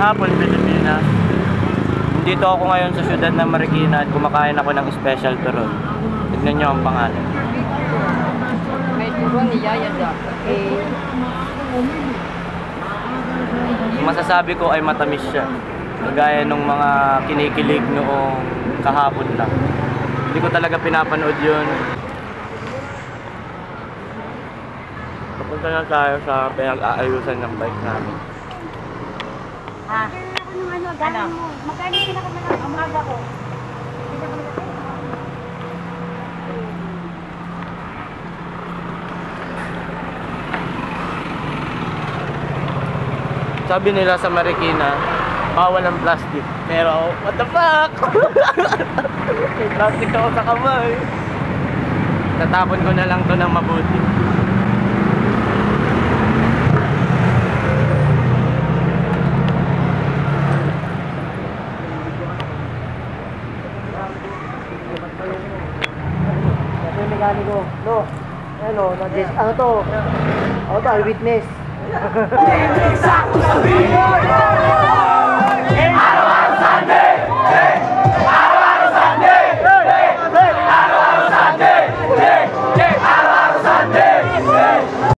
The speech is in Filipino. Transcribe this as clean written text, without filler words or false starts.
hapon, Pilipinas. Dito ako ngayon sa syudad ng Marikina at kumakain ako ng special turon. Tignan nyo ang pangalan. May turon ni Yaya Jack. Masasabi ko ay matamis siya. Kagaya nung mga kinikilig noong kahapon lang. Hindi ko talaga pinapanood yun. Papunta na tayo sa pinag-aayusan ng bike namin. Ha? Ano? Magkano pinakamalang umaga ko? Sabi nila sa Marikina, bawal ang plastic. Pero, what the fuck? May plastic ako sa kamay. Tatapon ko na lang to ng mabuti. Ito yung mekaniko. No. Ano to? Ano to? Eyewitness.